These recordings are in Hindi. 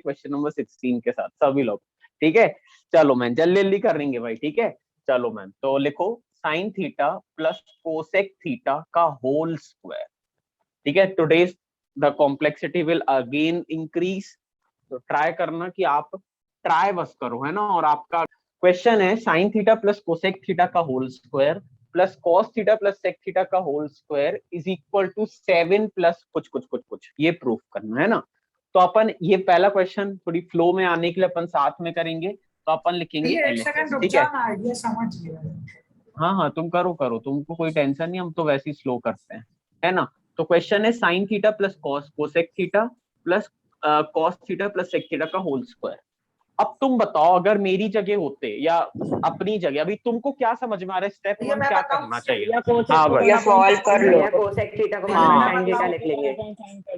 क्वेश्चन नंबर 16 के साथ सभी लोग, ठीक है। चलो मैम जल्दी जल्दी करेंगे भाई, ठीक है। चलो मैम तो लिखो sign theta plus cosec theta का होल स्क्वायर, ठीक है। Today's the complexity will again increase, तो ट्राई करना कि आप ट्राई बस करो, है ना। और आपका क्वेश्चन है sign theta plus cosec theta का whole square plus cos theta plus sec theta का whole square is equal to 7 plus कुछ कुछ कुछ कुछ, ये प्रूफ करना है ना। तो अपन ये पहला क्वेश्चन थोड़ी फ्लो में आने के लिए अपन साथ में करेंगे, तो अपन लिखेंगे LHS, ठीक है। आइडिया समझ गया। हाँ हाँ तुम करो करो, तुमको कोई टेंशन नहीं, हम तो वैसे ही स्लो करते हैं, है ना। तो क्वेश्चन है sign theta plus cos cosec theta plus cos theta plus sec theta का होल स्क्वायर। अब तुम बताओ अगर मेरी जगह होते या अपनी जगह, अभी तुमको क्या समझ में आ रहा है, स्टेप वन क्या करना चाहिए? हाँ भाई, या सॉल्व कर लो। कोसेक थीटा को हाँ sin थीटा लिख लेंगे।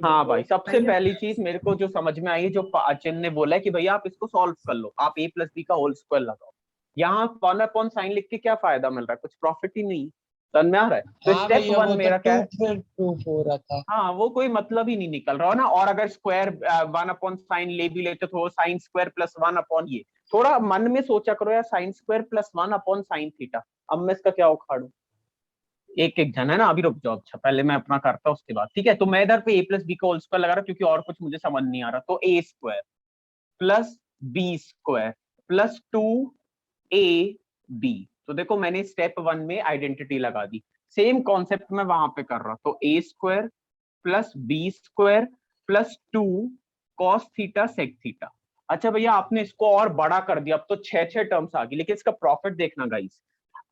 हाँ भाई, सबसे पहली चीज मेरे को जो समझ में आई, जो पाचन ने बोला है कि भैया आप इसको सॉल्व कर लो, आप a प्लस बी का होल स्क्वायर लगाओ। यहाँ 1/sin लिख के क्या फायदा मिल रहा है, कुछ प्रॉफिट ही नहीं, समझ में आ रहा है। तो हाँ स्टेप भैया, वन वो मेरा तो क्या है, प्रूफ हो रहा था। हाँ वो कोई मतलब ही नहीं निकल रहा है ना। और अगर स्क्वायर 1/sin ले भी लेते तो साइन स्क्वायर प्लस 1 अपॉन ये, थोड़ा मन में सोचा करो यार, sine square plus 1/sin theta. अब मैं इसका क्या उखाड़ू, एक एक जन है ना। अभी रुक जाओ, अच्छा पहले मैं अपना करता हूँ उसके बाद, ठीक है। तो मैं इधर पे a प्लस बी का होल स्क्वायर लगा रहा हूँ क्योंकि और कुछ मुझे समझ नहीं आ रहा। तो a square plus B square plus 2ab। तो देखो मैंने स्टेप वन में आइडेंटिटी लगा दी, सेम कॉन्सेप्ट में वहां पे कर रहा हूं। तो a square plus B square plus 2 cos theta sec theta. अच्छा भैया आपने इसको और बड़ा कर दिया, अब तो 6 टर्म्स आ गई, लेकिन इसका प्रॉफिट देखना गाइस।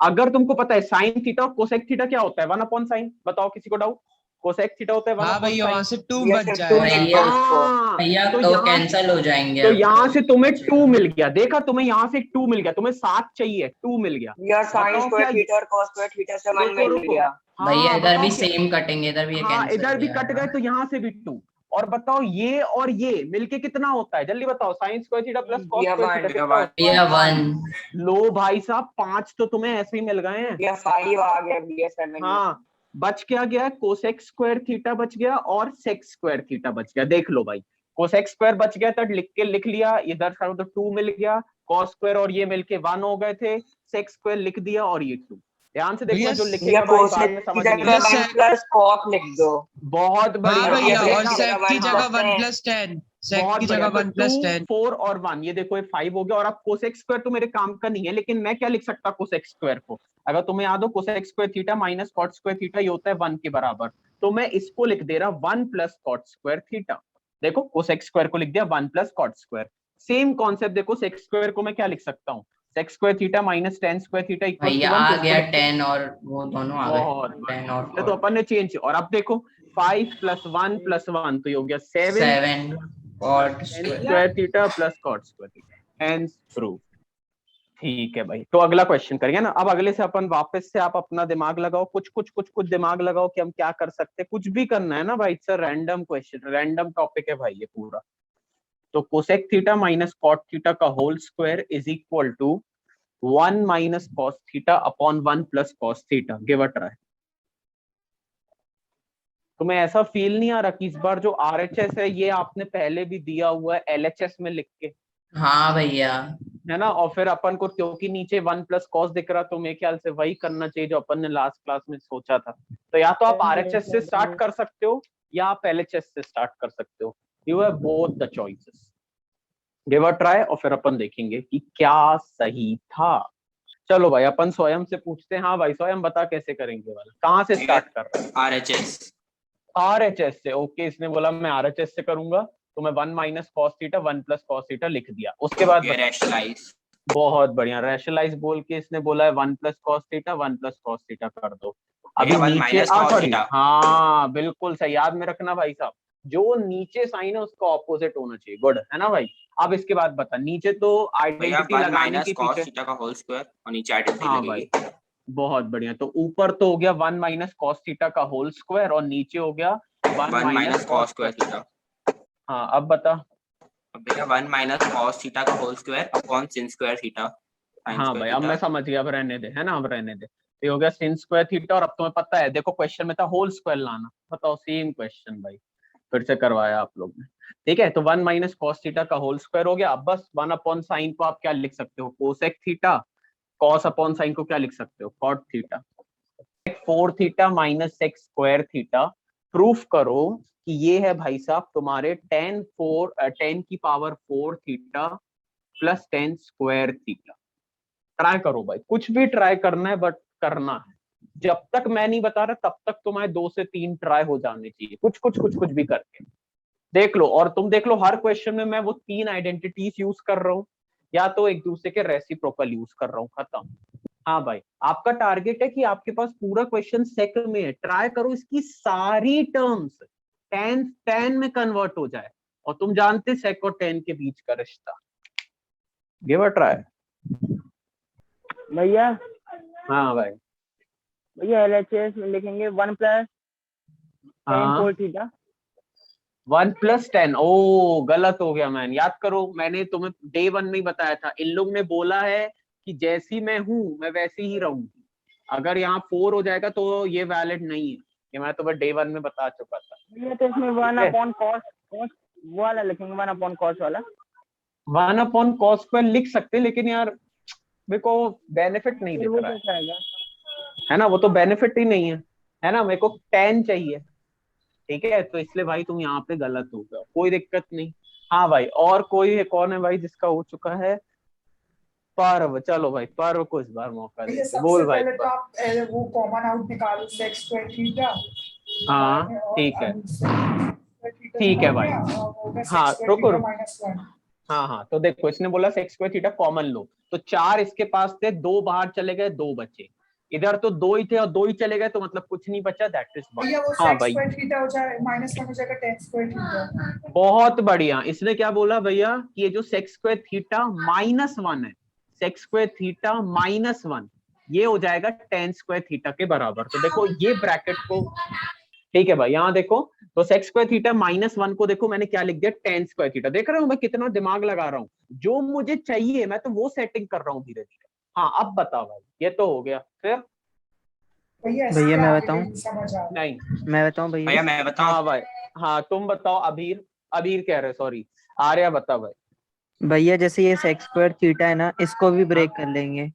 अगर तुमको पता है साइन थीटा और कोसेक थीटा क्या होता है, 1/sin, बताओ किसी को डाउट। कोसेक थीटा होता है हाँ भैया, वहां 1/sin। से 2 ये बच सिर्फ 2 जाएगा। लिख दो इसको। भैया तो तो यहाँ कैंसिल हो जाएंगे तो अब यहाँ तो। से तुम्हें 2 मिल गया, देखा तुम्हें यहाँ से 2 मिल गया, तुम्हें 7 चाहिए, 2 मिल गया। यार साइन बताओ स्क्वायर क्या, थीटा और कॉस स्क्वायर थीटा से 1 रुको मिल रुको, गया। भैया हाँ इधर भी बताओ क्या, सेम कटेंगे, इधर भी ये हाँ कैंसिल इधर हो भी कट गए जाएगा। तो यहाँ से भी 2। और बताओ ये और ये मिलके कितना होता है, जल्दी बताओ। Sine square theta plus cos भैया स्क्वायर 1, थीटा भैया कितना 1, होता है? भैया 1। लो भाई साहब, 5 तो तुम्हें ऐसे ही मिल गए हैं। भैया 5 आ गया, भैया 7। हाँ बच क्या गया, कोसेक स्क्वायर थीटा बच गया और सेक स्क्वायर थीटा बच गया। देख लो भाई, कोसेक स्क्वायर बच गया तो लिख लिया, इधर साइड तो 2 मिल गया, कॉस स्क्वायर और ये मिलके 1 हो गए थे, सेक स्क्वायर लिख दिया और ये 2। ध्यान से देखना, जो भैया लिखेगा भाई बाद कोसेक में की समझ नहीं जगह आएगा। 1 प्लस कॉस लिख दो। बहुत हाँ बढ़िया, भैया, अब और देखा, सेक की जगह 1 10। प्लस 10, सेक बहुत की बढ़िया। जगह तो 1 2 प्लस 10। 4 और 1, ये देखो 5 हो गया। और अब कोसेक स्क्वायर तो मेरे काम का नहीं है, लेकिन मैं क्या लिख सकता कोसेक स्क्वायर को, अगर तुम्हें याद हो cosec square theta minus cot square theta ये होता है 1 के बराबर। तो मैं इसको लिख दे रहा 1 प्लस कॉट स्क्वायर थीटा। देखो कोसेक स्क्वायर को लिख दिया 1 plus cot square. Same concept देखो, सेक स्क्वायर को मैं क्या लिख सकता हूँ, sec square theta minus tan square theta equal to भैया 1। आ तो इसको गया लिख, 10 और वो दोनों आ गए, बहुत 10 और बढ़िया, तो अपन ने चेंज। और अब देखो 5 प्लस 1 प्लस 1 तो ये हो गया 7 7 plus cot tan square. Square theta plus cot square theta, hence proof. ठीक है भाई, तो अगला क्वेश्चन करेंगे ना। अब अगले से अपन वापस से, आप अपना दिमाग लगाओ, कुछ दिमाग लगाओ कि हम क्या कर सकते हैं। कुछ भी करना है ना भाई, it's a random question, random topic है भाई ये पूरा। तो cosec theta minus cot theta का whole square is equal to 1 minus cos theta upon 1 plus cos theta. Give a try. तुम्हें ऐसा फील नहीं आ रहा कि इस बार जो RHS है ये आपने पहले भी दिया हुआ है LHS में लिख के, हाँ भैया। है ना। और फिर अपन को क्योंकि नीचे 1 प्लस कॉस दिख रहा, तो मेरे ख्याल से वही करना चाहिए जो अपन ने लास्ट क्लास में सोचा था। तो या तो आप RHS से स्टार्ट कर सकते हो या आप LHS से स्टार्ट कर सकते हो, you have both the choices. Give a try और फिर अपन देखेंगे कि क्या सही था। चलो भाई अपन स्वयं से पूछते हैं। हाँ भाई स्वयं बता कैसे करेंगे वाला, कहाँ से स्टार्ट कर रहे हैं? RHS। RHS से, ओके। इसने बोला मैं RHS से करूंगा, तो मैं 1 minus cos theta 1 plus cos theta लिख दिया। उसके बाद रैशनलाइज। बहुत बढ़िया, रैशनलाइज बोल के इसने बोला है 1 plus cos theta 1 plus cos theta कर दो। अभी 1 नीचे माइनस कॉस सॉरी, थीटा। हाँ बिल्कुल सही, याद में रखना भाई साहब, जो नीचे साइन है उसका ऑपोजिट होना चाहिए। गुड है ना भाई। अब इसके बाद बता, नीचे तो भैया आइडेंटिटी 1 लगाने माइनस की कॉस पीछे, थीटा का होल स्क्वायर और नीचे आइडेंटिटी हाँ लगेगी। भाई बहुत बढ़िया। तो ऊपर तो हो गया 1 माइनस कॉस थीटा का होल स्क्वायर और नीचे हो गया 1 1 minus minus cos cos square square theta. Theta. हाँ अब बता। भैया 1 माइनस कॉस थीटा का whole square upon sin square theta sin हाँ स्क्वायर भाई अब थीटा। मैं समझ गया, अब रहने दे, है ना, अब रहने दे। तो ये हो गया sin स्क्वायर थीटा। और अब तुम्हें पता है, देखो क्वेश्चन में था होल स्क्वायर लाना, बताओ सेम क्वेश्चन भाई, फिर से करवाया आप लोग ने, ठीक है। तो 1 माइनस कॉस थीटा का होल स्क्वायर हो गया। अब बस 1 अपॉन साइन को आप क्या लिख सकते हो, cosec theta, cos upon sine को क्या लिख सकते हो, cot theta. 4 theta minus sec square theta, proof करो कि ये है भाई साहब तुम्हारे 10 की power 4 theta plus 10 square theta. Try करो भाई, कुछ भी ट्राई करना है बट करना है। जब तक मैं नहीं बता रहा तब तक तुम्हारे 2 से 3 ट्राई हो जाने चाहिए, कुछ भी करके देख लो। और तुम देख लो हर क्वेश्चन में मैं वो 3 आइडेंटिटीज यूज कर रहा हूँ, या तो एक दूसरे के रेसिप्रोकल यूज कर रहा हूँ, खत्म। हाँ भाई, आपका टारगेट है कि आपके पास पूरा क्वेश्चन सेक में है, ट्राई करो इसकी सारी टर्म्स tan में कन्वर्ट हो जाए। और तुम जानते सेक और tan के बीच का रिश्ता। गिव अ ट्राई भैया। हाँ भाई, भैया LHS में लिखेंगे 1 प्लस हाँ 4 थीटा। 1 प्लस 10, ओ गलत हो गया मैन, याद करो मैंने तुम्हें डे 1 में ही बताया था। इन लोग ने बोला है कि जैसी मैं हूं मैं वैसी ही रहूंगी, अगर यहाँ 4 हो जाएगा तो ये वैलिड नहीं है, ये मैं तुम्हें डे 1 में बता चुका था। भैया तो इसमें 1 अपॉन कॉस वो वाला लिखेंगे, 1 अपॉन कॉस वाला। 1 अपॉन कॉस स्क्वायर लिख सकते, लेकिन यार मेरे को बेनिफिट नहीं दिख वो रहा कैसा आएगा? है ना, वो तो बेनिफिट ही नहीं है ना, मेरे को 10 चाहिए, ठीक है। तो इसलिए भाई तुम यहाँ पे गलत हो गए, कोई दिक्कत नहीं। हाँ भाई, और कोई है, कौन है भाई जिसका हो चुका है? पर्व, चलो भाई पर्व को इस बार मौका भैया देते, बोल सबसे भाई पहले तो आप वो कॉमन आउट निकालो, सेक स्क्वायर थीटा। हाँ ठीक है, ठीक है भाई। हाँ, हाँ रुको रुको, -1। हाँ तो देखो इसने बोला सेक स्क्वायर थीटा कॉमन लो, तो 4 इसके पास थे, 2 बाहर चले गए, 2 बचे। इधर तो 2 ही थे और 2 ही चले गए, तो मतलब कुछ नहीं बचा, दैट इज भैया वो हाँ सेक भाई, स्क्वायर थीटा हो जाए -1 हो जाएगा tan स्क्वायर थीटा। बहुत बढ़िया। इसने क्या बोला भैया कि ये जो सेक स्क्वायर थीटा -1 है, सेक स्क्वायर थीटा -1, ये हो जाएगा tan स्क्वायर थीटा के बराबर। तो देखो ये ब्रैकेट को, ठीक है भाई, यहाँ देखो तो सेक स्क्वायर थीटा -1 को देखो मैंने क्या लिख दिया, tan स्क्वायर थीटा। देख रहे हो मैं कितना दिमाग लगा रहा हूँ, जो मुझे चाहिए मैं तो वो सेटिंग कर रहा हूँ धीरे धीरे। हाँ अब बताओ भाई, ये तो हो गया। फिर भैया मैं बताऊं? समझ आ नहीं, मैं बताऊं भैया? भैया मैं बताऊं? हाँ भाई, हाँ तुम बताओ। अबीर, अबीर कह रहे, सॉरी आर्या बता भाई। भैया जैसे ये सेक स्क्वायर थीटा है ना, इसको भी ब्रेक कर लेंगे 1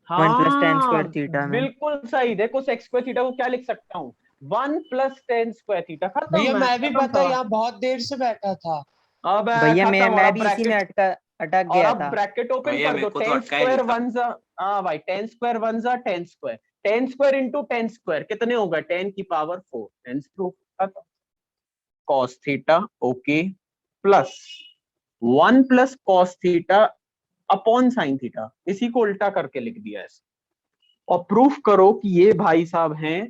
प्लस tan हाँ स्क्वायर थीटा में। बिल्कुल सही। देखो सेक स्क्वायर थीटा को क्या लिख सकता हूँ, 1 प्लस tan स्क्वायर थीटा, खत्म। भैया मैं भी खत्म पता सवाल। यहाँ बहुत देर से बैठा था। अब भैया खत्म। और मैं अब भी इसी में ब्रैकेट, अटक और गया अब था। ब्रैकेट ओपन भैया कर मेरे दो, को तो 10 अटका ही स्क्वायर नहीं था। 1 जा, हाँ भाई 10 स्क्वायर 1 जा 10 स्क्वायर, 10 स्क्वायर इंटू 10 स्क्वायर कितने होगा, 10 की पावर 4, 10 प्रूफ खत्म। Cos theta okay, plus 1 plus cos theta upon sine theta, इसी को उल्टा करके लिख दिया ऐसे। और प्रूफ करो कि ये भाई साहब हैं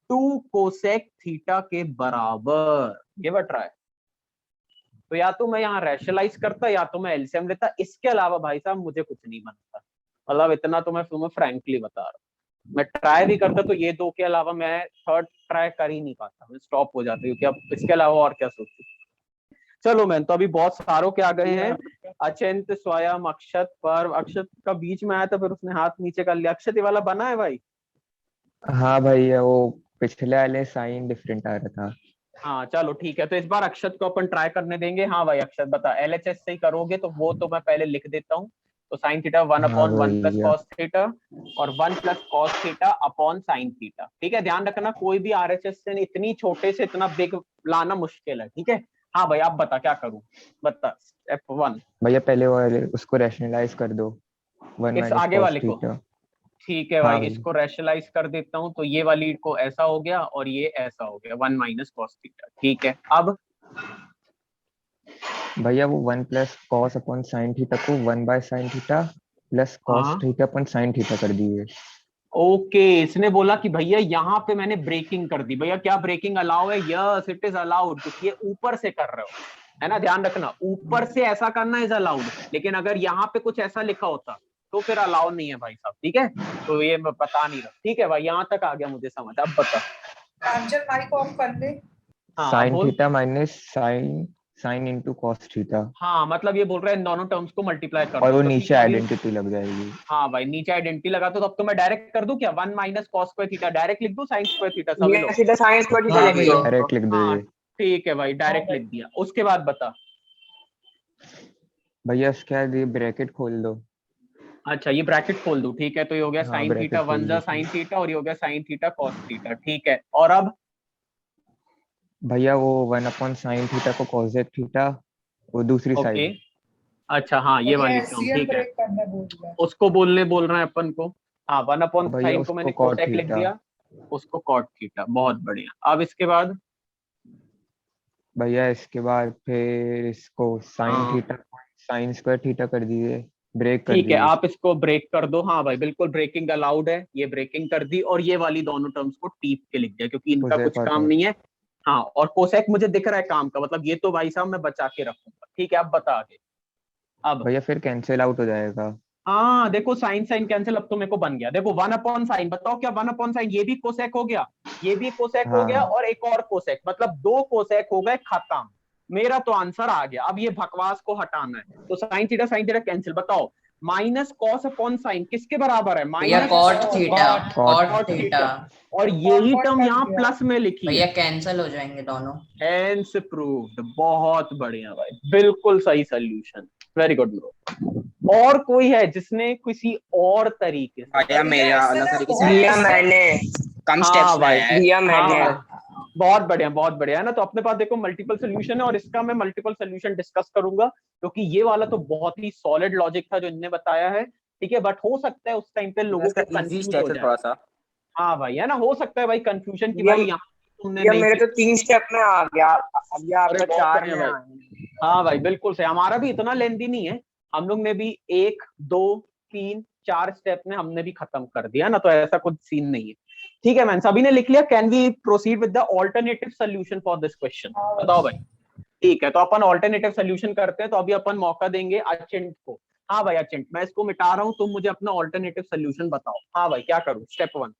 2 कोसेक थीटा के बराबर। ये बट रहा है, तो या तो मैं यहाँ रैशनलाइज करता या तो मैं एलसीएम लेता, इसके अलावा भाई साहब मुझे कुछ नहीं बनता। मतलब इतना तो मैं तुम्हें फ्रैंकली बता रहा हूँ, मैं ट्राई भी करता तो ये 2 के अलावा मैं थर्ड ट्राई कर ही नहीं पाता, मैं स्टॉप हो जाता क्योंकि अब इसके अलावा और क्या सोचूं। चलो मैन, तो अभी बहुत सारों के आ गए हैं, अचिंत, स्वयं, अक्षत, पर्व। अक्षत का बीच में आया था, फिर उसने हाथ नीचे कर लिया। अक्षत ये वाला बना है भाई? हाँ भैया, वो पिछले वाले साइन डिफरेंट आ रहा था। हाँ चलो ठीक है, तो इस बार अक्षत को अपन ट्राई करने देंगे। हाँ भाई अक्षत बता, एलएचएस से ही करोगे तो वो तो मैं पहले लिख देता हूँ। तो साइन थीटा 1 हाँ अपॉन 1 प्लस भैया। कॉस थीटा, और 1 plus cos theta upon sine theta. ठीक है, ध्यान रखना कोई भी आरएचएस से इतनी छोटे से इतना बिग लाना मुश्किल है, ठीक है। हाँ भाई आप बता क्या करूँ, बता। स्टेप 1 भैया पहले वो वाले उसको रैशनलाइज कर दो, 1 इस माइनस आगे कॉस वाले को, थीटा। ठीक है हाँ भाई, भाई। इसको रैशनलाइज कर देता हूँ। तो ये वाली को ऐसा हो गया और ये ऐसा हो गया, 1 माइनस कॉस थीटा। ठीक है, अब भैया वो 1 plus cos upon sine theta को 1 by sine theta plus cos हाँ थीटा अपॉन साइन थीटा कर दिए। ओके, इसने बोला कि भैया यहाँ पे मैंने ब्रेकिंग कर दी। भैया क्या ब्रेकिंग अलाउ है? यस इट इज अलाउड, क्योंकि ये ऊपर से कर रहे हो, है ना। ध्यान रखना ऊपर से ऐसा करना इज अलाउड, लेकिन अगर यहाँ पे कुछ ऐसा लिखा होता तो फिर अलाउ नहीं है भाई साहब, ठीक है। तो ये मैं बता नहीं रहा, ठीक है भाई, यहाँ तक आ गया मुझे समझ। अब बता। प्रांजल माइक ऑफ कर ले। हाँ साइन बोल। Theta minus sine into cos theta, हाँ मतलब ये बोल रहे हैं दोनों टर्म्स को मल्टीप्लाई कर और दो, वो तो नीचे ठीक है अभी। आइडेंटिटी लग जाएगी। हाँ भाई नीचे आइडेंटिटी लगा तो अब तो मैं डायरेक्ट कर दूं क्या, 1 minus cos square theta direct लिख दूं साइन स्क्वायर थीटा, सभी लोग। सीधा साइन स्क्वायर थीटा हाँ लिख भैया। दो। डायरेक्ट लिख दो हाँ ये। ठीक है भाई, डायरेक्ट लिख दिया। उसके बाद बता। भैया इसके बाद ये ब्रैकेट खोल दो। अच्छा, ये ब्रैकेट खोल दूं, ठीक है। तो ये हो गया हाँ, साइन थीटा ब्रैकेट खोल 1 दो। साइन थीटा, और ये हो गया साइन थीटा कॉस थीटा, ठीक है। और अब भैया वो 1/sin थीटा को cosec थीटा, वो दूसरी ओके, साइड। अच्छा हाँ, ये वाली टर्म, ठीक है। उसको बोल रहे हैं अपन को। हाँ, 1/sin भैया को मैंने उसको cot कोसेक लिख थीटा। दिया, उसको कॉट थीटा। बहुत बढ़िया। अब इसके बाद भैया इसके बाद फिर इसको साइन हाँ थीटा साइन स्क्वायर थीटा कर दीजिए, ब्रेक कर ठीक है, दीजिए। आप इसको ब्रेक कर दो। हाँ भाई बिल्कुल, ब्रेकिंग अलाउड है। ये ब्रेकिंग कर दी, और ये वाली दोनों टर्म्स को टीप के लिख दिया, क्योंकि इनका cosec कुछ और काम cot। नहीं है। हाँ, और कोसेक मुझे दिख रहा है काम का, मतलब ये तो भाई साहब मैं बचा के रखूंगा। ठीक है, अब बता आगे। अब भैया फिर कैंसिल आउट हो जाएगा। हाँ देखो, साइन साइन कैंसिल, अब तो मेरे को बन गया। देखो 1/sin, बताओ क्या 1/sin, ये भी कोसेक हो गया, ये भी कोसेक हो गया, हाँ। और एक और कोसेक, मतलब 2 कोसेक हो गए, खत्म। मेरा तो आंसर आ गया। अब ये बकवास को हटाना है। तो साइन थीटा कैंसिल। बताओ माइनस कॉस अपॉन साइन किसके बराबर है? भैया minus cot theta, cot cot theta. और यही टर्म यहाँ प्लस में लिखी भैया है। कैंसिल हो जाएंगे दोनों। Hence proved. बहुत बढ़िया भाई, बिल्कुल सही सोल्यूशन। Very good bro. और कोई है जिसने किसी और तरीके से? भैया मेरा अलग तरीके से दिया मैंने, कम हाँ स्टेप्स में भाई, है। दिया हाँ मैंने। भाई, बहुत बढ़िया, बहुत बढ़िया है ना। तो अपने पास देखो मल्टीपल सोल्यूशन है, और इसका मैं मल्टीपल सोल्यूशन डिस्कस करूंगा, क्योंकि ये वाला तो बहुत ही सॉलिड लॉजिक था जो इनने बताया है। ठीक है, बट हो सकता है उस टाइम पे लोगों को इसका इजी कंफ्यूज स्टेप हो है जाए। थोड़ा सा। हाँ भाई, है ना, हो सकता है भाई कंफ्यूजन की, ये भाई यहाँ तुमने ये नहीं मेरे किया। तो 3 स्टेप में आ गया, अब ये अरे आपका बहुत 4 बढ़िया में भाई। आ गया। हाँ भाई बिल्कुल सही। हमारा भी इतना लेंदी नहीं है, हम लोग ने भी 1 2 3 4 स्टेप में हमने भी खत्म कर दिया ना, तो ऐसा कुछ सीन नहीं है। ठीक है मैन, सभी ने लिख लिया। Can we proceed with the alternative solution for this question? बताओ भाई। ठीक है, तो अपन ऑल्टरनेटिव सोल्यूशन करते हैं। तो अभी अपन मौका देंगे अचिंत को। हाँ भाई अचिंत, मैं इसको मिटा रहा हूँ, तुम मुझे अपना ऑल्टरनेटिव सोल्यूशन बताओ। हाँ भाई, क्या करूँ? स्टेप 1।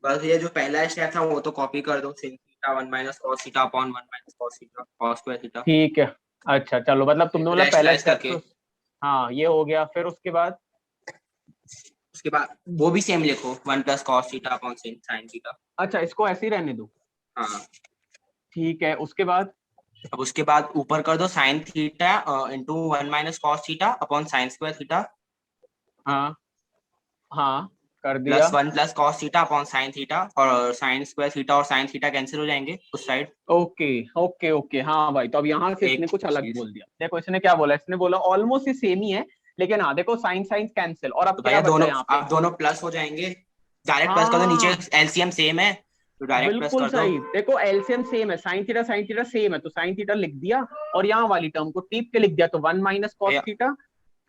बस ये जो पहला स्टेप था वो तो कॉपी कर दो, sin theta 1 - cos theta upon 1 - cos theta cos square theta. ठीक है, अच्छा चलो, मतलब तुमने बोला पहला रैशनलाइज स्टेप करके तो हाँ ये हो गया। फिर उसके बाद उसके बाद वो भी सेम लिखो, 1 + cos theta upon sin theta. अच्छा, इसको ऐसे ही रहने दो। हाँ, ठीक है, उसके बाद अब उसके बाद ऊपर कर दो sin theta into 1 - cos theta upon sin square theta, हाँ हाँ कर दिया। Plus 1 + cos theta upon sin theta, और sin स्क्वायर थीटा और sin थीटा कैंसिल हो जाएंगे उस साइड। ओके ओके ओके, हाँ भाई, तो अब यहाँ से इसने एक कुछ अलग चीज, बोल दिया। देखो इसने क्या बोला, इसने बोला ऑलमोस्ट ही सेम ही है, लेकिन हाँ देखो साइन साइन कैंसिल, और अब तो क्या भैया बचा दोनों यहाँ पे? अब दोनों प्लस हो जाएंगे। डायरेक्ट प्लस कर दो, नीचे हाँ एलसीएम सेम है तो डायरेक्ट प्लस बिल्कुल कर दो। सही। देखो एलसीएम सेम है, साइन थीटा सेम है, तो साइन थीटा लिख दिया, और यहाँ वाली टर्म को टीप के लिख दिया। तो 1 - cos भैया थीटा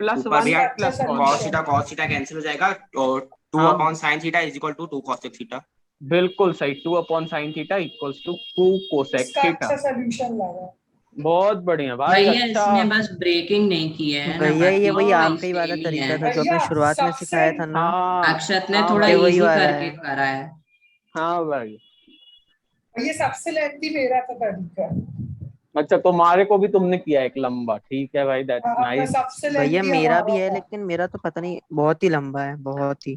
प्लस ऊपर 1 भैया प्लस cos थीटा कैंसिल हो जाएगा, और 2 हाँ upon sin theta is equal to 2 cosec theta. बिल्कुल सही, 2/sin theta equals to 2 cosec theta. बहुत बढ़िया भाई, भैया अच्छा। इसमें बस ब्रेकिंग नहीं की है ना, भैया ये बाकी वही वही आखिरी वाला सेम ही है। तरीका था जो आपने शुरुआत में सिखाया था ना, हाँ अक्षत ने हाँ थोड़ा भाई, ये वही इजी वाला करके है। करा है। हाँ भाई। ये सबसे लेंथी मेरा था तरीका। अच्छा, तुम्हारे को भी तुमने किया एक लंबा, ठीक है भाई, दैट्स अपना नाइस। सबसे भैया लेंथी मेरा भी हमारा है, था। लेकिन मेरा तो पता नहीं, बहुत ही लंबा है, बहुत ही।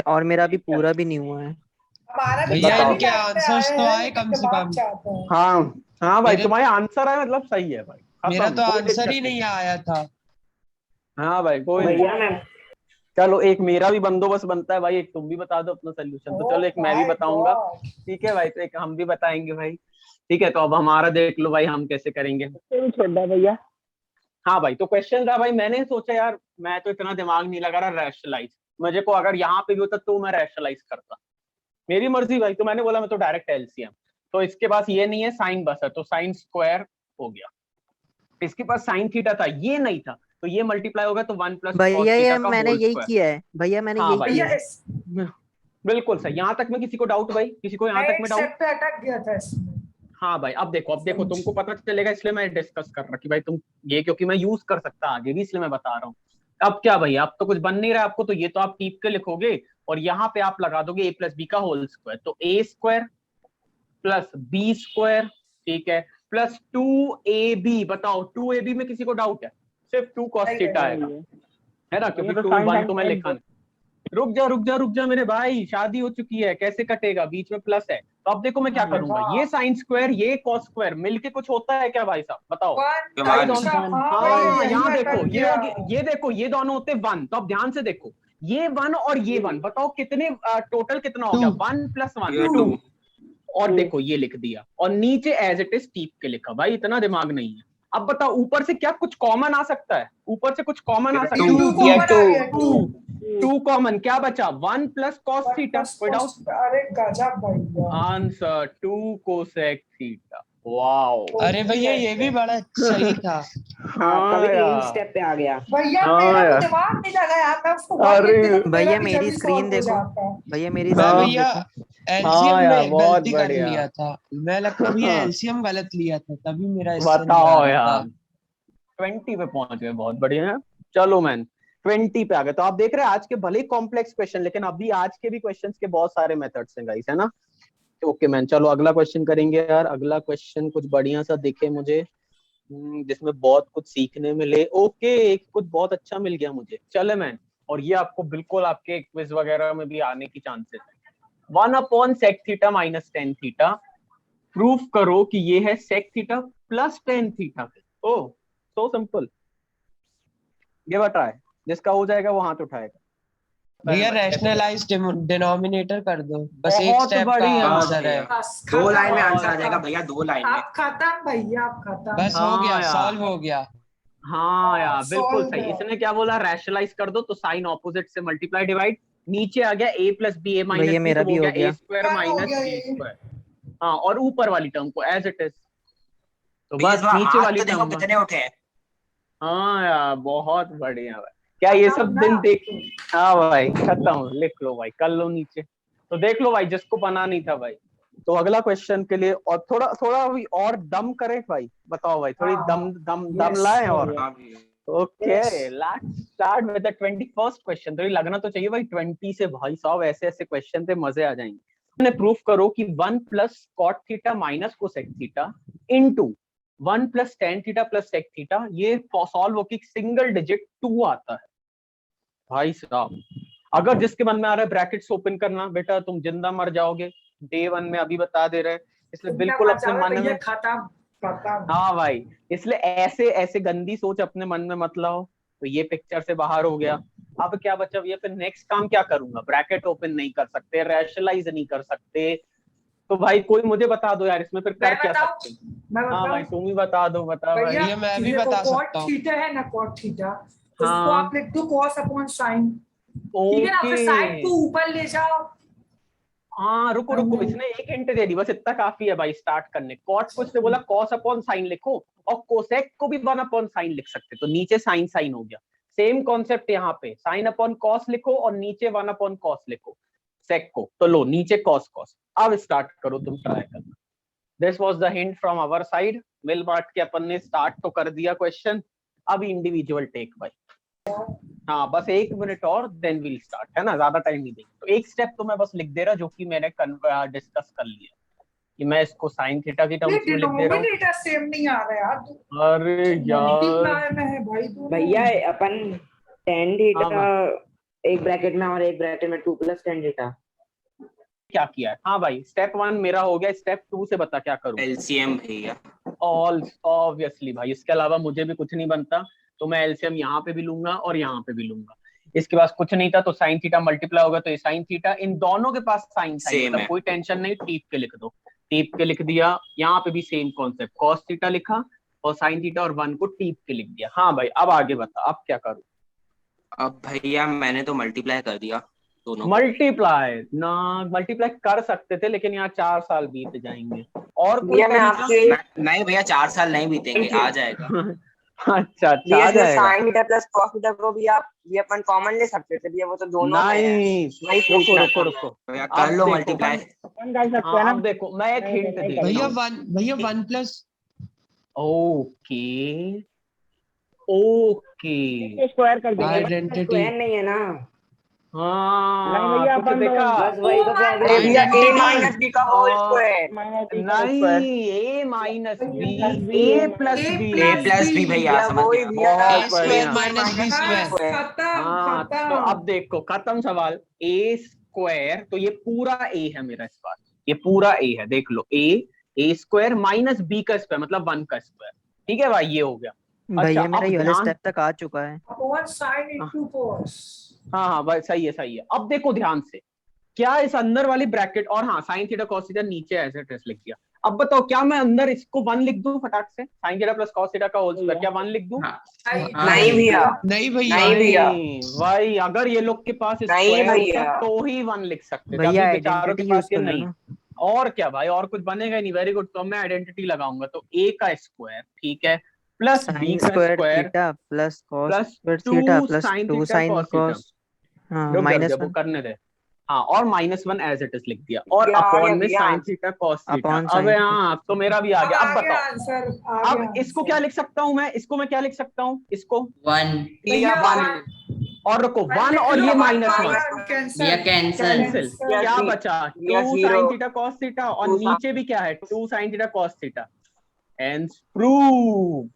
और मेरा अभी ठीक है, पूरा भी नहीं हुआ है। हमारा भी भैया चार बताओ। इनके टाइम पे आंसर्स आए तो हैं, आए लेकिन कम से जवाब कम। चाहते हैं। हाँ हाँ भाई, मेरे तुम्हारे आंसर है, मतलब सही है भाई, मेरा खत्म, तो कोई आंसर दिक्कत ही नहीं। नहीं आया था। हाँ भाई, कोई नहीं। भैया मैं चलो एक मेरा भी बंदोबस्त बनता है भाई, एक तुम भी बता दो अपना सोल्यूशन। तो ओह चलो एक मैं भी माय बताऊंगा। गॉड। ठीक है भाई, तो एक हम भी बताएंगे भाई। ठीक है, तो अब हमारा देख लो भाई, हम कैसे करेंगे। भैया हाँ भाई, तो क्वेश्चन था भाई, मैंने सोचा यार मैं तो इतना दिमाग नहीं लगा रहा रैशनलाइज, मुझे को अगर यहाँ पे भी होता तो मैं रैशनलाइज करता, मेरी मर्जी भाई। तो मैंने बोला मैं तो डायरेक्ट एलसीएम। तो इसके पास ये नहीं है, साइन बस है, तो साइन स्क्वायर हो गया। इसके पास साइन थीटा था, ये नहीं था, तो ये मल्टीप्लाई होगा, तो 1 + cos भैया थीटा ये का मैंने होल यही स्क्वायर। किया है, भैया मैंने हाँ यही भाई, किया भैया है। इस बिल्कुल सही। यहाँ तक में किसी को डाउट भाई? किसी को यहाँ मैं तक एक में डाउट? स्टेप पे अटक गया था इसमें। हाँ भाई, अब देखो तुमको पता चलेगा, इसलिए मैं डिस्कस कर रहा कि भाई तुम ये, क्योंकि मैं यूज कर सकता आगे भी, इसलिए मैं बता रहा हूँ। अब क्या भाई, अब तो कुछ बन नहीं रहा आपको, तो ये तो आप टीप के लिखोगे, और यहाँ पे आप लगा दोगे a + b का होल स्क्वायर, तो a² + b², ठीक है, प्लस 2ab। बताओ 2ab में किसी को डाउट है? सिर्फ 2 cos थीटा आएगा, है ना, क्योंकि 2 1 तो मैं लिखा नहीं। रुक जा मेरे भाई, शादी हो चुकी है, कैसे कटेगा, बीच में प्लस है। तो अब देखो मैं क्या करूंगा, ये साइन स्क्वायर ये कॉस स्क्वायर मिलके कुछ होता है क्या भाई साहब, बताओ। हाँ यहाँ देखो ये देखो ये दोनों होते 1, तो अब ध्यान से देखो ये 1 और ये 1, बताओ कितने टोटल कितना हो गया, 1 + 1 2। और देखो ये लिख दिया और नीचे एज इट इज टीप के लिखा, भाई इतना दिमाग नहीं है। अब बताओ ऊपर से क्या कुछ कॉमन आ सकता है, ऊपर से कुछ कॉमन आ सकता है, 2 कॉमन, क्या बचा 1 + cos थीटा। अरे गजब भैया, आंसर 2 cosec थीटा। वाओ अरे भैया ये भी बड़ा सही था। कभी तीन स्टेप पे आ गया भैया मेरा तो दिमाग नहीं लगा यार, मैं उसको अरे भैया मेरी स्क्रीन देखो, भैया मेरी मैं स्क्रीन भैया देखो। एलसीएम यार, में बहुत गलती कर बढ़िया। लिया था, मैं लगता है भैया एलसीएम गलत लिया था तभी मेरा इससे नहीं बताओ आ रहा यार, था। 20 पे पहुंच गए, बहुत बढ़िया है। चलो मैन 20 पे आ गए। तो आप देख रहे हैं आज के भले कॉम्प्लेक्स क्वेश्चन, लेकिन अभी आज के भी क्वेश्चंस के बहुत सारे मेथड्स हैं गाइस, है ना। ओके मैन, चलो अगला क्वेश्चन करेंगे यार। अगला क्वेश्चन कुछ बढ़िया सा दिखे मुझे, जिसमें बहुत कुछ सीखने मिले। ओके कुछ बहुत अच्छा मिल गया मुझे, चले मैन। और ये आपको बिल्कुल आपके क्विज वगैरह में भी आने की चांसेस है। 1/sec theta minus tan theta, proof करो कि ये है sec theta plus tan theta. Oh so simple, ये बता है, जिसका हो जाएगा वो हाथ उठाएगा। भैया रैशनलाइज डिनोमिनेटर कर दो, बस एक बहुत स्टेप का बढ़िया। आंसर है। 2 लाइन में आंसर आ जाएगा भैया, 2 लाइन में। आप खत्म भैया, आप खत्म। बस हो हाँ गया, यार। सॉल्व हो गया। हाँ यार बिल्कुल solve सही। है। इसने क्या बोला, रैशनलाइज कर दो, तो साइन ऑपोजिट से मल्टीप्लाई डिवाइड, नीचे आ गया a + b a - भैया b, मेरा तो भी हो हो गया गया। a square minus b square. हाँ और ऊपर वाली टर्म को एज इट इज, तो भैया बस इस बार नीचे हाथ वाली तो देखो टर्म। कितने उठे हैं। हाँ यार बहुत बढ़िया भाई, क्या ये सब दिन देख। हाँ भाई खत्म, लिख लो भाई, कर लो नीचे, तो देख लो भाई जिसको बना नहीं था भाई। तो अगला क्वेश्चन के लिए और थोड़ा थोड़ा भी और दम करें भाई, बताओ भाई, थोड़ी दम लाए और। Okay let's start with the 21st question. तो ये लगना तो चाहिए भाई 20 से, भाई साहब ऐसे ऐसे क्वेश्चन थे, मजे आ जाएंगे। मैंने प्रूफ करो कि 1 + cot theta minus cosec theta into 1 + tan theta plus sec theta, ये सॉल्व होकर सिंगल डिजिट 2 आता है। भाई साहब अगर जिसके मन में आ रहा है ब्रैकेट्स ओपन करना, बेटा तुम जिंदा मर जाओगे, डे 1 में अभी बता दे रहे हैं, इसलिए बिल्कुल अपने मन में खत्म। हाँ भाई, इसलिए ऐसे ऐसे गंदी सोच अपने मन में मत लाओ। तो ये पिक्चर से बाहर हो गया। अब क्या बचा भैया, फिर नेक्स्ट काम क्या करूंगा, ब्रैकेट ओपन नहीं कर सकते, रैशनलाइज नहीं कर सकते, तो भाई कोई मुझे बता दो यार, इसमें फिर कर क्या सकते हैं। हाँ भाई तुम ही बता दो, बता भाई। भैया मैं भी बता सकता हूँ। थीटा है ना, cot थीटा, उसको आप लिख दो cos अपॉन sin, ठीक है ना, फिर साइन को ऊपर ले जाओ। हाँ रुको रुको, इसने एक हिंट दे दी, बस इतना काफी है भाई स्टार्ट करने। कॉट को इसने बोला cos अपॉन साइन लिखो, और कोसेक को भी 1 अपॉन साइन लिख सकते, तो नीचे साइन साइन हो गया। सेम कॉन्सेप्ट यहाँ पे, साइन अपॉन कॉस लिखो और नीचे 1 अपॉन कॉस लिखो सेक को, तो लो नीचे कॉस कॉस। अब स्टार्ट करो तुम, ट्राई करना। This was the hint from our side, मिल बांट के अपन ने स्टार्ट तो कर दिया क्वेश्चन, अब इंडिविजुअल टेक भाई। हाँ बस 1 मिनट और देन विल स्टार्ट, है ना, ज्यादा टाइम नहीं देंगे। तो एक स्टेप तो मैं बस लिख दे रहा, जो कि मैंने डिस्कस कर लिया, कि मैं इसको साइन थीटा की टर्म्स में लिख दे रहा हूँ। सेम नहीं आ रहा यार, अरे यार में है भाई भैया अपन tan थीटा एक ब्रैकेट में और एक ब्रैकेट में 2 + tan थीटा क्या किया है। हाँ भाई स्टेप 1 मेरा हो गया, स्टेप 2 से बता क्या करूँ। एलसीएम भैया, ऑल ऑब्वियसली भाई, इसके अलावा मुझे भी कुछ नहीं बनता, तो मैं एलसीएम यहाँ पे भी लूंगा और यहाँ पे भी लूंगा। इसके पास कुछ नहीं था तो साइन थीटा मल्टीप्लाई होगा, तो ये साइन थीटा, इन दोनों के पास साइन साइन, मतलब कोई टेंशन नहीं, टीप के लिख दो, टीप के लिख दिया। यहाँ पे भी सेम कॉन्सेप्ट, कॉस थीटा लिखा और साइन थीटा और 1 को टीप के लिख दिया। हाँ भाई अब आगे बता, अब क्या करूँ। अब भैया मैंने तो मल्टीप्लाई कर दिया दोनों। मल्टीप्लाई ना, मल्टीप्लाई कर सकते थे, लेकिन यहाँ 4 साल बीत जाएंगे। और कोई नहीं भैया 4 साल नहीं बीतेंगे, आ जाएगा। अच्छा आ जाएगा। Sign theta plus cos theta को भी आप ये अपन कॉमन ले सकते थे भैया, वो तो दोनों नहीं रुको रुको भैया कर लो मल्टीप्लाई। अब देखो मैं एक हिंट दे भैया 1 प्लस ओके स्क्वायर कर देंगे, स्क्वायर नहीं है ना। नहीं हाँ भैया कुछ अपन देखा बस वही तो कह अरे रहे भैया हैं। a माइनस b का होल स्क्वायर नहीं a minus b a plus A b A plus B भैया भैया समझ वो ही गया। दिया था बहुत A square बढ़िया। minus B square। बस खत्म हाँ तो खत्म। अब देखो खत्म सवाल। a स्क्वायर, तो ये पूरा a है मेरा इस बार, ये पूरा a है, देख लो a स्क्वायर माइनस b का स्क्वायर मतलब 1 का स्क्वायर। ठीक है भाई, ये हो गया। अच्छा भैया मेरा अब ये वाला ध्यान, स्टेप तक आ चुका है। Upon sine into cos। हाँ हाँ भाई सही है सही है। अब देखो ध्यान से, क्या इस अंदर वाली ब्रैकेट, और हाँ साइन थीटा कॉस थीटा नीचे ऐसे टेस्ट लिख दिया। अब बताओ क्या मैं अंदर इसको 1 लिख दूं फटाक से, sign theta plus cos theta का होल स्क्वायर, क्या 1 लिख दूं? हाँ नहीं भैया नहीं भैया। नहीं भैया भाई अगर ये लोग के पास नहीं स्क्वायर होता भैया। तो ही 1 लिख सकते थे, भैया अभी बेचारों के आइडेंटिटी पास यूज ये कर लो नहीं। ना। और क्या भाई, और कुछ बनेगा ही नहीं। वेरी गुड, तो मैं आइडेंटिटी लगाऊंगा, तो a का स्क्वायर ठीक है प्लस b साइन का square square theta plus cos plus square 2 theta plus sign 2 theta sine cos theta. Cos हाँ रुक जा माइनस वो 1 करने दे। हाँ और -1 एज इट इज लिख दिया, और भैया आ अपॉन गया में भैया sine theta cos theta. Upon अबे साइन हाँ अब तो मेरा भी आ अब गया। अब आ गया बताओ, आंसर, आ गया अब इसको आंसर। क्या लिख सकता हूँ मैं, इसको मैं क्या लिख सकता हूँ, इसको 1 भैया और रखो 1 और ये -1 भैया कैंसल। कैंसिल, क्या बचा भैया 2 zero। Sine theta cos theta, और 2 नीचे भी क्या है 2 sine theta cos theta. Hence prove.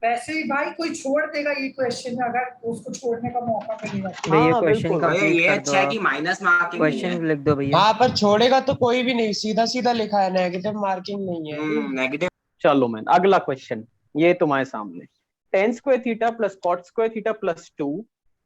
वैसे ही भाई कोई छोड़ देगा ये क्वेश्चन अगर उसको छोड़ने का मौका मिलेगा। भैया हाँ क्वेश्चन बिल्कुल। भैया कंप्लीट ये कर दो अच्छा है कि आप। माइनस मार्किंग नहीं है। क्वेश्चन लिख दो भैया। वहां पर छोड़ेगा तो कोई भी नहीं, सीधा सीधा लिखा है, नेगेटिव मार्किंग नहीं है। नेगेटिव। चलो मैं अगला क्वेश्चन, ये तुम्हारे सामने। Ten square theta plus cot square theta plus 2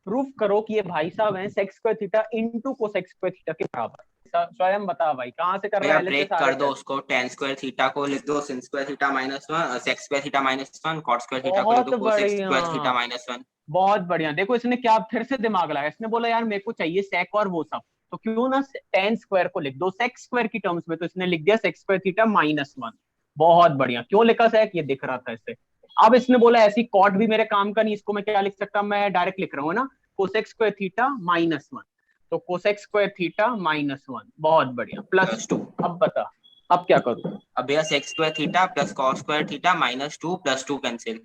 proof करो कि ये भाई साहब हैं sec square theta into cosec square theta के बराबर। स्वयं बता भाई कहां से कर रहा भैया है ब्रेक कर दो उसको। टेन स्क्वायर थीटा को लिख दो sin square theta -1, sec square theta -1, cot square theta को लिख दो बहुत cosec बढ़िया, स्क्वायर थीटा -1। बहुत बढ़िया। देखो इसने क्या फिर से दिमाग लगाया, इसने बोला यार मेरे को चाहिए सेक और वो सब, तो क्यों ना टेन स्क्वायर को लिख दो सेक स्क्वायर की टर्म्स में, तो इसने लिख दिया सेक्स स्क्वायर थीटा -1। बहुत बढ़िया। क्यों लिखा सेक, ये दिख रहा था इससे। अब इसने बोला ऐसी कॉट भी मेरे काम का नहीं, इसको मैं क्या लिख सकता, मैं डायरेक्ट लिख रहा हूँ ना कोसेक स्क्वायर थीटा -1, तो कोसेक स्क्वायर थीटा -1। बहुत बढ़िया प्लस 2। अब बता अब क्या करूँ। अब भैया sec square theta plus cos square theta -2 + 2 cancel.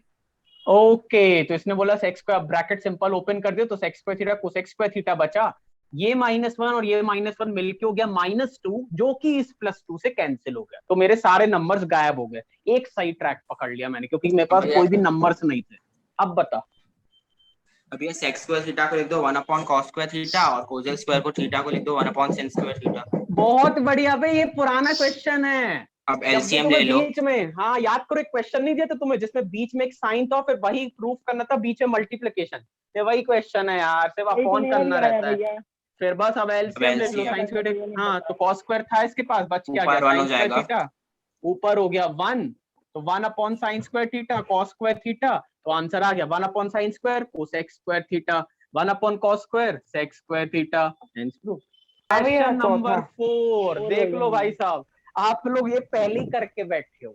Okay तो इसने बोला सेक्स का ब्रैकेट सिंपल ओपन कर दियो, तो sex square theta cosec square theta बचा, ये -1 और ये -1 मिलके हो गया -2, जो कि इस +2 से कैंसिल हो गया। तो मेरे सारे नंबर्स गायब हो गए, एक सही ट्रैक पकड़ लिया मैंने, क्योंकि मेरे पास कोई भी नंबर्स नहीं थे। अब बता। अब ये sec स्क्वायर थीटा को लिख दो 1/cos स्क्वायर थीटा, और cosec स्क्वायर को थीटा को लिख दो 1/sin स्क्वायर थीटा। बहुत बढ़िया भाई, ये पुराना क्वेश्चन है। अब जब एलसीएम तुम्हें ले लो। बीच में, हाँ याद करो, एक क्वेश्चन नहीं दिया था तुम्हें जिसमें बीच में एक साइन था, फिर वही प्रूफ करना था, बीच में मल्टीप्लिकेशन। ये वही क्वेश्चन है यार, सिर्फ अपॉन करना रहता है। फिर बस अब एलसीएम ले लो। साइन स्क्वायर, हाँ तो cos स्क्वायर था इसके पास, बच क्या गया ऊपर 1 हो sin स्क्वायर जाएगा। थीटा, ऊपर हो गया 1, तो 1/sin square theta cos square theta, तो आंसर आ गया 1/sin square cosec square theta 1/cos square sec square theta. Hence proof. Question number 4 देख लो भाई साहब, आप लोग ये पहले ही करके बैठे हो।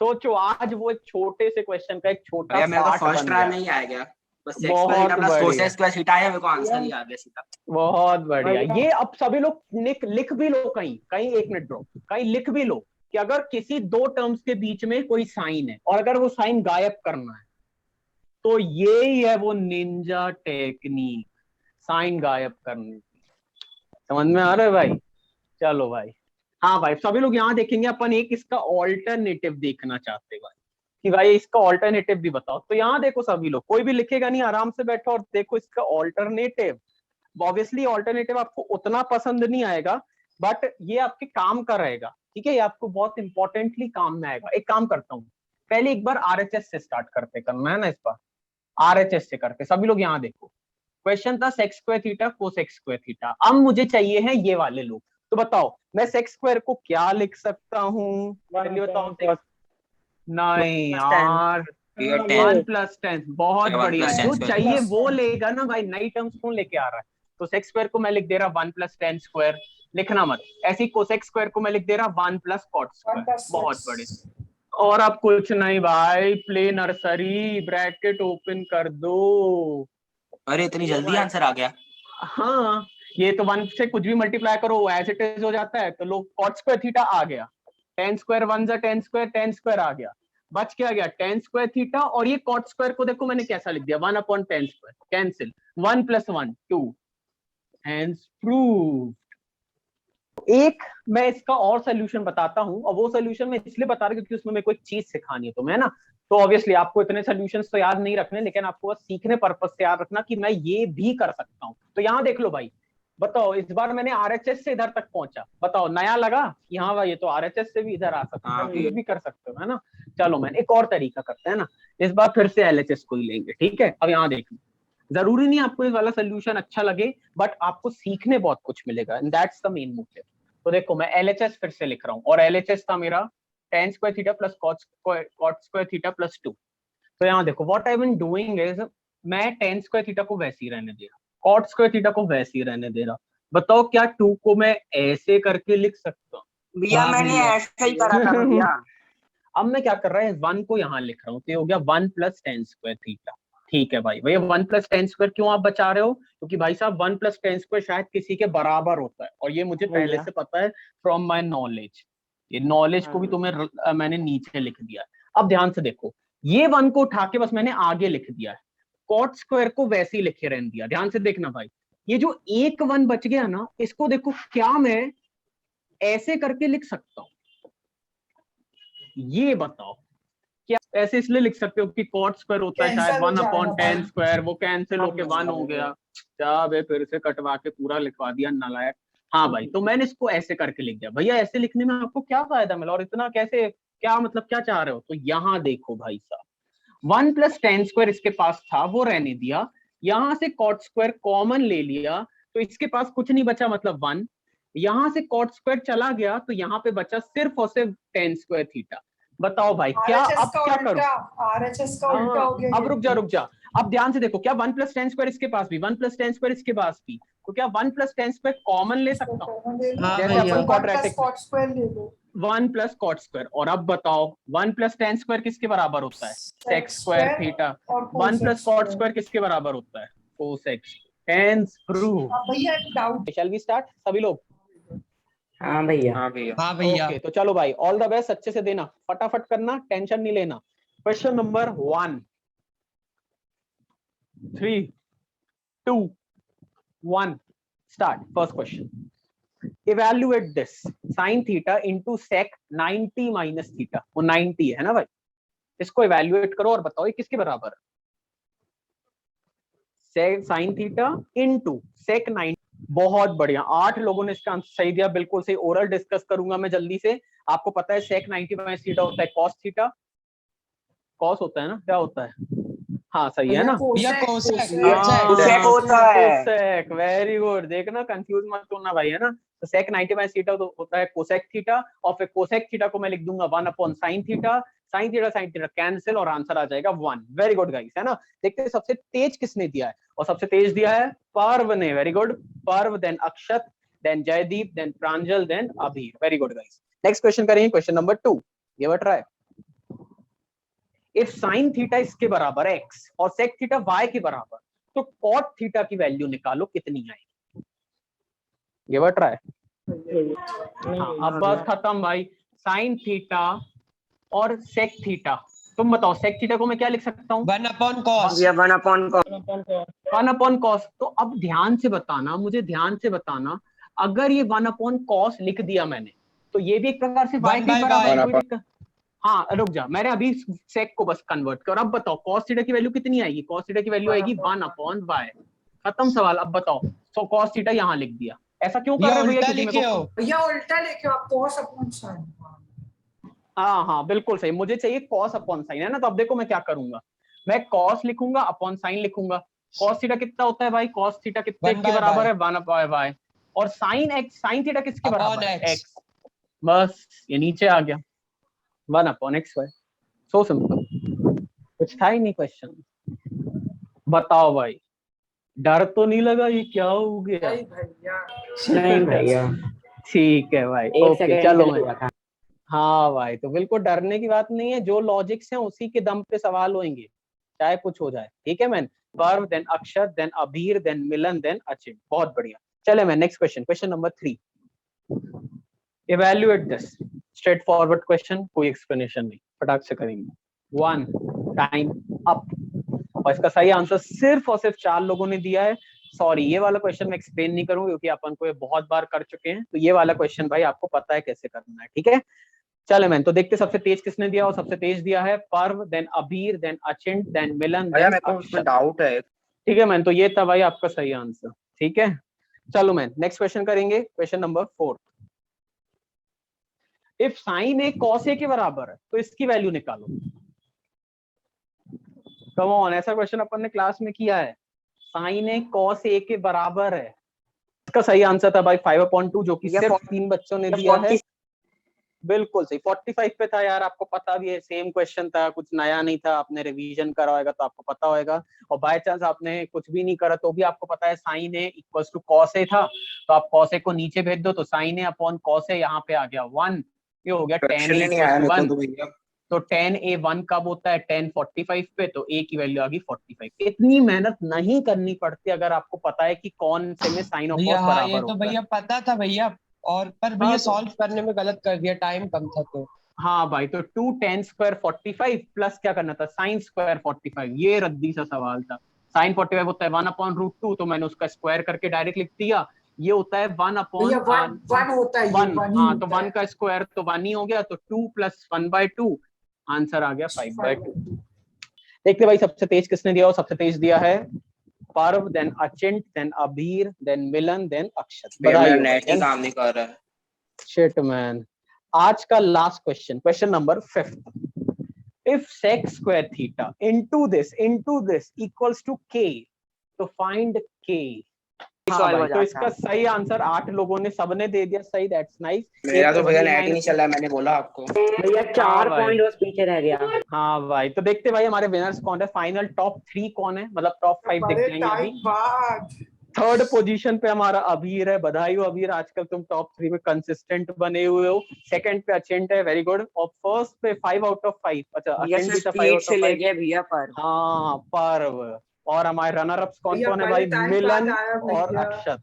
सोचो आज वो एक छोटे से क्वेश्चन का एक छोटा भैया मेरा तो पार्ट फर्स्ट बन ट्राई गया। में ही आ गया, बस sec बहुत स्क्वायर थीटा प्लस बढ़िया। cosec स्क्वायर थीटा है, मेरे को आंसर ही आ गया सीधा। बहुत बढ़िया। ये अब सभी लोग लिख भी लो, कहीं कहीं 1 मिनट ड्रॉप, कहीं लिख भी लो कि अगर किसी दो टर्म्स के बीच में कोई साइन है और अगर वो साइन गायब करना है, तो ये ही है वो निंजा टेक्निक, साइन गायब करने की। समझ में आ रहा है भाई। चलो भाई, हाँ भाई सभी लोग यहाँ देखेंगे, अपन एक इसका ऑल्टरनेटिव देखना चाहते भाई, कि भाई इसका ऑल्टरनेटिव भी बताओ। तो यहाँ देखो सभी लोग, कोई भी लिखेगा नहीं, आराम से बैठो और देखो इसका ऑल्टरनेटिव। ऑब्वियसली ऑल्टरनेटिव आपको उतना पसंद नहीं आएगा, बट ये आपके काम का रहेगा, ठीक है, ये आपको बहुत इंपॉर्टेंटली काम में आएगा। एक काम करता हूँ, पहले एक बार आरएचएस से स्टार्ट करते, करना है ना इस बार, आरएचएस से करते। सभी लोग यहाँ देखो, क्वेश्चन था sex square theta cosec square theta. अब मुझे चाहिए है ये वाले लोग, तो बताओ मैं सेक्स स्क्वायर को क्या लिख सकता हूँ, बताओ। नहीं यार, 1+10। बहुत Yeah, 1 बढ़िया, + 10 जो स्क्वायर। चाहिए वो लेगा ना भाई, नई टर्म्स कौन लेके आ रहा है। तो सेक्स स्क्वायर को मैं लिख दे रहा 1+10 स्क्वायर, लिखना मत। ऐसी कोसेक स्क्वायर को मैं लिख दे रहा 1 + cot स्क्वायर। बहुत बढ़िया। और अब कुछ नहीं भाई, प्ले नर्सरी, ब्रैकेट ओपन कर दो। अरे इतनी जल्दी आंसर आ गया। हाँ ये तो 1 से कुछ भी मल्टीप्लाई करो एज इट इज हो जाता है। तो लोग cot स्क्वायर थीटा आ गया, 10 स्क्वायर 1 + 10 स्क्वायर, 10 स्क्वायर आ गया, बच क्या गया 10 स्क्वायर थीटा। और ये cot स्क्वायर को देखो मैंने कैसा लिख दिया 1/10 स्क्वायर, कैंसिल, 1 + 1 2, हैंस प्रूव। एक मैं इसका और सोल्यूशन बताता हूं, और वो सोल्यूशन मैं इसलिए बता रहा हूं क्योंकि उसमें मेरे को एक चीज सिखानी है तुम्हें, है ना। तो ऑब्वियसली आपको इतने सोल्यूशंस तो याद नहीं रखने, लेकिन आपको बस सीखने पर्पस से याद रखना कि मैं ये भी कर सकता हूं। तो यहाँ देख लो भाई, बताओ इस बार मैंने आरएचएस से इधर तक पहुंचा, बताओ नया लगा कि हाँ भाई ये तो आरएचएस से भी इधर आ सकता है, ये भी कर सकते हो, है ना। चलो मैं एक और तरीका करते हैं ना, इस बार फिर से एलएचएस को ही लेंगे, ठीक है। अब यहाँ देख लो, जरूरी नहीं आपको इस वाला सोल्यूशन अच्छा लगे, बट आपको सीखने बहुत कुछ मिलेगा, and that's the main motive. तो देखो मैं एलएचएस फिर से लिख रहा हूँ, और एलएचएस था मेरा tan square theta plus cot square theta plus 2। तो यहाँ देखो what I been doing is, मैं tan स्क्वायर थीटा को वैसे ही रहने दे रहा, cot स्क्वायर थीटा को वैसे ही रहने दे रहा। बताओ क्या 2 को मैं ऐसे करके लिख सकता हूँ? भैया मैंने ऐसा ही करा था भैया। अब मैं क्या कर रहा है, 1 को यहाँ लिख रहा हूँ, तो ये हो गया 1 प्लस tan स्क्वायर थीटा। ठीक है भाई, भैया 1 प्लस tan स्क्वायर क्यों आप बचा रहे हो? क्योंकि भाई साहब 1 प्लस tan स्क्वायर शायद किसी के बराबर होता है, और ये मुझे पहले से पता है फ्रॉम माय नॉलेज। ये नॉलेज को भी तुम्हें मैंने नीचे लिख दिया है। अब ध्यान से देखो, ये 1 को उठा के बस मैंने आगे लिख दिया है, cot स्क्वायर को वैसे ही लिखे रहने दिया। ध्यान से देखना भाई, ये जो एक 1 बच गया ना, इसको देखो क्या मैं ऐसे करके लिख सकता हूँ? ये बताओ, क्या ऐसे इसलिए लिख सकते हो कि cot स्क्वायर होता है शायद 1 अपॉन tan स्क्वायर, वो कैंसिल होके 1 हो गया। क्या बे, फिर से कटवा के पूरा लिखवा दिया नालायक। हाँ भाई, तो मैंने इसको ऐसे करके लिख दिया। भैया ऐसे लिखने में आपको क्या फायदा मिला, और इतना कैसे, क्या मतलब क्या चाह रहे हो? तो यहाँ देखो भाई साहब, 1 प्लस tan स्क्वायर इसके पास था, वो रहने दिया, यहाँ से cot स्क्वायर कॉमन ले लिया, तो इसके पास कुछ नहीं बचा, मतलब 1। यहाँ से cot स्क्वायर चला गया, तो यहाँ पे बचा सिर्फ और सिर्फ tan स्क्वायर थीटा। बताओ भाई क्या, अब क्या करूं? आरएचएस का उल्टा हो गया। अब रुक जा, अब ध्यान से देखो, क्या 1 प्लस tan स्क्वायर इसके पास भी, 1 प्लस tan स्क्वायर इसके पास भी, तो क्या 1 प्लस tan स्क्वायर कॉमन ले सकता हूँ? जैसे अपन क्वाड्रेटिक 1 प्लस cot स्क्वायर। और अब बताओ 1 प्लस tan स्क्वायर किसके बराबर होता है? sec square theta. 1 plus cot square किसके बराबर होता है? cosec। Hence prove। भैया एक डाउट, Shall we start सभी लोग? हाँ भैया। हाँ भैया। हाँ भैया। ओके, तो चलो भाई, ऑल द बेस्ट, अच्छे से देना, फटाफट करना, टेंशन नहीं लेना। Question number 1, 3, 2, 1, start. First question, evaluate this sin theta into sec 90 minus theta. वो 90 है ना भाई, इसको इवैल्यूएट करो और बताओ ये किसके बराबर है? sin theta into sec 90। बहुत बढ़िया, 8 लोगों ने इसका आंसर सही दिया, बिल्कुल सही। ओरल डिस्कस करूंगा मैं जल्दी से। आपको पता है sec 90 माइनस थीटा होता है cos थीटा, cos होता है ना, क्या होता है? हाँ सही है ना, भैया कोसेक होता है। कोसेक। वेरी गुड, देखना कंफ्यूज मत होना भाई, है ना। तो sec 90 माइनस थीटा तो होता है कोसेक थीटा, और फिर कोसेक थीटा को मैं लिख दूंगा 1 upon sin theta. sin theta cancel, और आंसर आ जाएगा 1। वेरी गुड गाइस, है ना। देखते हैं सबसे तेज किसने दिया है, और सबसे तेज दिया है पर्व ने। Very good, Parv, then Akshat, then Jaydeep, then Pranjal, then Abhir. Very good guys. Next question करेंगे, question number 2। Give a try. If sin theta इसके बराबर x और sec थीटा y के बराबर, तो cot थीटा की वैल्यू निकालो, कितनी आएगी? Give a try. हाँ, अब बस खत्म भाई। sin थीटा और sec थीटा, तुम बताओ sec थीटा को मैं क्या लिख सकता हूँ? 1 अपॉन cos। भैया 1 अपॉन वन अपॉन कॉस। तो अब ध्यान से बताना, मुझे ध्यान से बताना, अगर ये 1 अपॉन कॉस लिख दिया मैंने, तो ये भी एक प्रकार से y के बराबर है। हाँ रुक जा, मैंने अभी सेक को बस कन्वर्ट कर। अब बताओ cos थीटा की वैल्यू कितनी आएगी? cos थीटा की वैल्यू आएगी 1 अपॉन y। खत्म सवाल। अब बताओ, तो cos थीटा यहाँ लिख दिया, ऐसा क्यों कर रहे हो भैया? भैया उल्टा लेके आप cos अपॉन sin। हाँ बिल्कुल सही, मुझे चाहिए cos अपॉन sin, है ना। तो अब देखो मैं क्या करूंगा, मैं cos लिखूंगा अपॉन sin लिखूंगा। cos थीटा कितना होता है भाई? cos थीटा कितने के बराबर है? 1 अपॉन y। और sin थीटा किसके बराबर है? x। बस ये नीचे आ गया, 1 अपॉन XY। सो सिंपल, कुछ था ही नहीं क्वेश्चन। बताओ भाई, डर तो नहीं लगा ये क्या हो गया? नहीं भैया। ठीक है भाई, ओके चलो मैं। हाँ भाई, तो बिल्कुल डरने की बात नहीं है, जो लॉजिक्स हैं उसी के दम पे सवाल होंगे, चाहे कुछ हो जाए। ठीक है मैन। पर्व, then Akshat, then Abhir, then मिलन, देन अचिन। बहुत बढ़िया। चले मैं next question, question number 3। Evaluate this. Straight forward question, कोई एक्सप्लेनेशन नहीं, फटाक से करेंगे। 1 टाइम अप। और इसका सही आंसर सिर्फ और सिर्फ 4 लोगों ने दिया है। सॉरी ये वाला क्वेश्चन मैं एक्सप्लेन नहीं करूंगा क्योंकि अपन को ये बहुत बार कर चुके हैं, तो ये वाला क्वेश्चन भाई आपको पता है कैसे करना है, ठीक है। चलो मैन, तो देखते सबसे तेज किसने दिया, और सबसे तेज दिया है पर्व, देन अबीर, देन अचिंत, देन मिलन, भैया देन मेरे को उसमें अक्षत। डाउट है। ठीक है मैन, तो ये था भाई आपका सही आंसर, ठीक है। चलो मैन नेक्स्ट क्वेश्चन करेंगे, question number 4। If sine A cos A के बराबर है तो इसकी वैल्यू निकालो। कम ऑन, ऐसा क्वेश्चन अपन ने क्लास में किया है। साइन ए कॉस ए के बराबर है, इसका सही आंसर था भाई 5/2, जो कि सिर्फ 3 बच्चों ने दिया है। बिल्कुल सही, 45 पे था यार, आपको पता भी है, सेम क्वेश्चन था, कुछ नया नहीं था, आपने रिवीजन करा होगा तो आपको पता होगा। और बाय चांस आपने कुछ भी नहीं करा तो भी आपको पता है sine A equals to cos A था, तो आप कॉस ए को नीचे भेज दो तो sign A upon cos A यहाँ पे आ गया 1, ये हो गया tan Fraction ही नहीं A आया equals to मेरे 1। को तो भैया। तो tan A 1 कब होता है, tan 45 पे, तो A की वैल्यू आ गई 45। इतनी मेहनत नहीं करनी पड़ती अगर आपको पता है कि कौन से में साइन और भैया कॉस हाँ बराबर ये तो होता है। भैया पता था भैया, और पर भैया हाँ, तो- सॉल्व करने में गलत कर दिया, टाइम कम था तो। हाँ भाई, तो 2 tan स्क्वायर 45 प्लस क्या करना था, साइन स्क्वायर 45, ये रद्दी सा सवाल था। साइन 45 होता है 1/√2, तो मैंने उसका स्क्वायर करके डायरेक्ट लिख दिया। ये होता है 1 अपॉन भैया 1 होता है, ये 1, 1 ही हाँ तो होता 1 है। का स्क्वायर तो 1 ही हो गया, तो 2 + 1/2, आंसर आ गया 5/2। देखते भाई सबसे तेज किसने दिया, और सबसे तेज दिया है पर्व, देन अचिंत, देन अबीर, देन मिलन, देन अक्षत। भैया बधाई मेरा हो नेट ही भाई। काम नहीं कर रहा है। Shit man. आज का last question, question number 5। If sec square theta into this equals to k, तो फाइंड k। हाँ भाई, तो इसका सही आंसर 8 लोगों ने सबने दे दिया सही, दैट्स नाइस। मेरा तो भैया नेट ही नहीं चल रहा, मैंने बोला आपको। भैया 4 भाई। पॉइंट बस पीछे रह गया। हाँ भाई, तो देखते भाई हमारे विनर्स कौन है, फाइनल टॉप 3 कौन है, मतलब टॉप 5 दिख बड़े जाएंगे अभी। टाइम बाद। 3rd पोजीशन पे हमारा अबीर है, बधाई हो अबीर, आजकल तुम टॉप 3 में कंसिस्टेंट बने हुए हो। 2nd पे अचिंत है, वेरी गुड। और 1st पे 5/5। अच्छा, अचिंत भी था 5/5 गया भैया पर। हाँ पर्व। और हमारे रनर अप्स कौन भैया कौन है बड़े भाई, टाइम मिलन बाद आया और भैया। अक्षत।